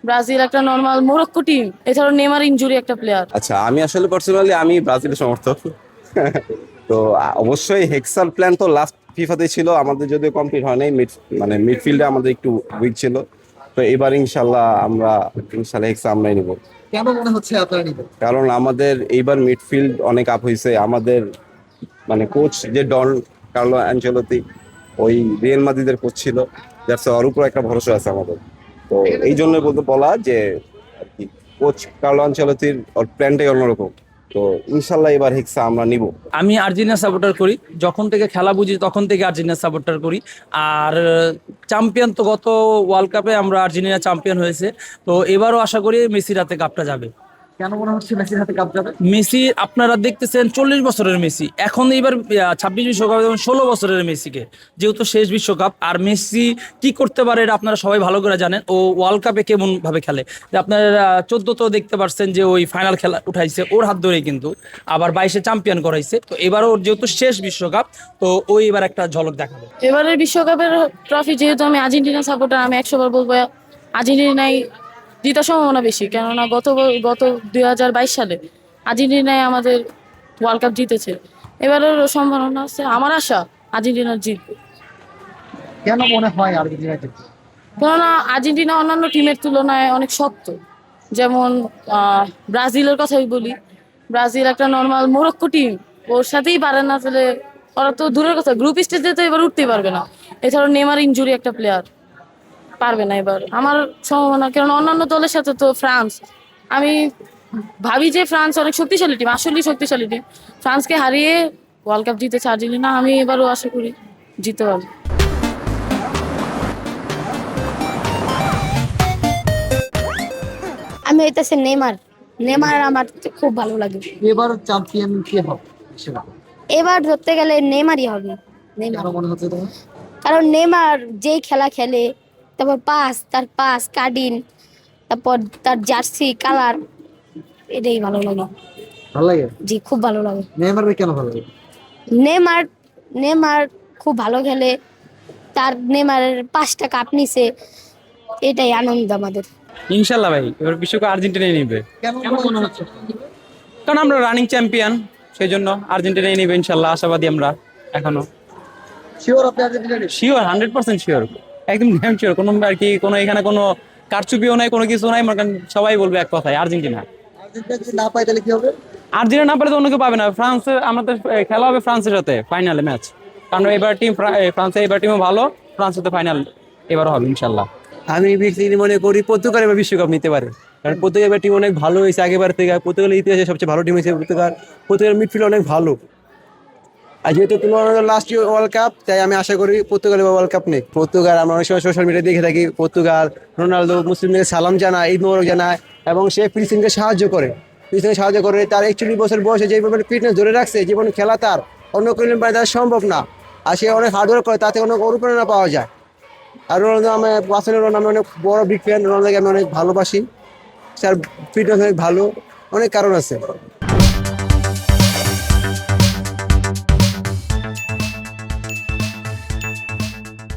Brazil একটা normal Morocco team, এছাড়াও Neymar injury একটা প্লেয়ার। আচ্ছা, আমি আসলে পার্সোনালি আমি ব্রাজিলের সমর্থক। তো অবশ্যই হেক্সার প্ল্যান তো লাস্ট ফিফাতে ছিল, আমাদের যদিও কমপ্লিট হয় নাই, মানে মিডফিল্ডে আমাদের একটু উইক ছিল। তো এবার ইনশাল্লাহ হেক্সা আমরাই নিব। কেন মনে হচ্ছে আপনারা নিবেন? কারণ আমাদের এইবার মিডফিল্ড অনেক আপ হয়েছে। আমাদের মানে কোচ যে ডন কার্লো অ্যানচেলত্তি, ওই রিয়াল মাদ্রিদের কোচ ছিল, ওর উপর একটা ভরসা আছে আমাদের। তো এই জন্য বলতে বলা যে আর কি, কোচ কার্লো আনচেলত্তির ওর প্ল্যানটাই অন্যরকম। তো ইনশাল্লাহ এবার হেক্সা আমরা নিব। আমি আর্জেন্টিনা সাপোর্টার করি, যখন থেকে খেলা বুঝি তখন থেকে আর্জেন্টিনা সাপোর্টার করি। আর চ্যাম্পিয়ন তো গত ওয়ার্ল্ড কাপে আমরা আর্জেন্টিনা চ্যাম্পিয়ন হয়েছে, তো এবারও আশা করি মেসির হাতে কাপটা যাবে। কেন মনে হচ্ছে মেসির হাতে কাপ যাবে? মেসি আপনারা দেখতেছেন 40 বছরের মেসি, এখন এইবার 26 বিশ্বকাপ এবং 16 বছরের মেসিকে, যেহেতু শেষ বিশ্বকাপ। আর মেসি কি করতে পারে এটা আপনারা সবাই ভালো করে জানেন। ও ওয়ার্ল্ড কাপে কেমন ভাবে খেলে, যে আপনারা 14 তো দেখতে পারছেন যে ওই ফাইনাল খেলা উঠাইছে ওর হাত ধরেই, কিন্তু আবার 22-এ চ্যাম্পিয়ন করাইছে। তো এবারও যেহেতু শেষ বিশ্বকাপ, তো ওই এবার একটা ঝলক দেখাবে। এবারের বিশ্বকাপের ট্রফি যেহেতু আমি আর্জেন্টিনা সাপোর্টার, আমি 100 বার বলবো আর্জেন্টিনাই জেতার সম্ভাবনা বেশি। কেননা গত 2022 সালে আর্জেন্টিনায় আমাদের ওয়ার্ল্ড কাপ জিতেছে। এবারের সম্ভাবনা আছে, আমার আশা আর্জেন্টিনার জিতবে। কেন মনে হয় আর্জেন্টিনা জিতবে? কেননা আর্জেন্টিনা অন্যান্য টিমের তুলনায় অনেক শক্ত। যেমন ব্রাজিলের কথাই বলি, ব্রাজিল একটা নর্মাল মোরক্কো টিম, ওর সাথেই পারে না। তাহলে ওরা তো দূরের কথা, গ্রুপ স্টেজে তো এবার উঠতেই পারবে না। এছাড়াও নেমার ইনজুরি একটা প্লেয়ার, পারবে না এবার আমার সম্ভাবনা। কারণ অন্যান্য দলের সাথে তো ফ্রান্স, আমি ভাবি যে ফ্রান্স অনেক শক্তিশালী টিম, আসলেই শক্তিশালী টিম। ফ্রান্সকে হারিয়ে ওয়ার্ল্ড কাপ জিতেছে আর্জেন্টিনা, আমি এবারও আশা করি জিততে পারবো। আমি হইতেছে নেইমার। নেইমার আমার খুব ভালো লাগে। এবার চ্যাম্পিয়ন কে হবে বিশ্বকাপে? এবার ধরতে গেলে নেইমারই হবে। নেইমার, কেন মনে হচ্ছে তোমার? কারণ নেইমার যেই খেলা খেলে, তারপর তার পাস কাটিং, তারপর তার জার্সি কালার, এটাই ভালো লাগে। ভালো লাগে? জি, খুব ভালো লাগে। নেইমারকে কেন ভালো লাগে? নেইমার নেইমার খুব ভালো খেলে, তার নেইমারের 5টা কাপ নিছে, এটাই আনন্দ আমাদের। ইনশাল্লাহ ভাই এবার বিশ্বকাপ আর্জেন্টিনাই নিবে, কেন মনে হচ্ছে? কারণ আমরা রানিং চ্যাম্পিয়ন, সেই জন্য আর্জেন্টিনাই নিবে ইনশাল্লাহ, আশাবাদী আমরা এখনো। শিওর আপনি আর্জেন্টিনা নিবেন? শিওর, 100% শিওর, একদম ড্যাম শিওর। কোনো আর কি কোনো এখানে কোনো কারচুপিও নাই, কোনো কিছু নাই। মনে করেন সবাই বলবে এক কথায় আর্জেন্টিনা। আর্জেন্টিনা যদি না পায় তাহলে কি হবে? আর্জেন্টিনা না পারে তো অন্য কেউ পাবে না। ফ্রান্সে আমাদের খেলা হবে ফ্রান্সের সাথে ফাইনালে ম্যাচ, কারণ এবার ফ্রান্সের এবার টিমও ভালো, ফ্রান্সের সাথে ফাইনাল এবার হবে ইনশাল্লাহ। আমি ব্যক্তিগত মনে করি পর্তুগাল এবার বিশ্বকাপ নিতে পারে, কারণ পর্তুগালের টিম অনেক ভালো হয়েছে আগেবার থেকে। পর্তুগালের ইতিহাসে সবচেয়ে ভালো টিম হয়েছে পর্তুগাল মিডফিল্ড অনেক ভালো। আর যেহেতু লাস্ট ওয়ার্ল্ড কাপ, তাই আমি আশা করি পর্তুগাল এবার ওয়ার্ল্ড কাপ নেই। পর্তুগাল আমরা অনেক সময় সোশ্যাল মিডিয়া দেখে থাকি, পর্তুগাল রোনালদো মুসলিমদের সালাম জানায়, ঈদ মোবারক জানায়, এবং সে ফিলিস্তিনকে সাহায্য করে। তার 41 বছর বয়সে যে ফিটনেস ধরে রাখছে, জীবন খেলা তার অন্য কোনো তার সম্ভব না। আর সে অনেক হার্ডওয়ার্ক করে, তাতে অনেক অনুপ্রেরণা পাওয়া যায়। আর রোনালদো, আমি রোনালদো আমি অনেক বড় বিগ ফ্যান, রোনালদোকে আমি অনেক ভালোবাসি। তার ফিটনেস অনেক ভালো, অনেক কারণ আছে।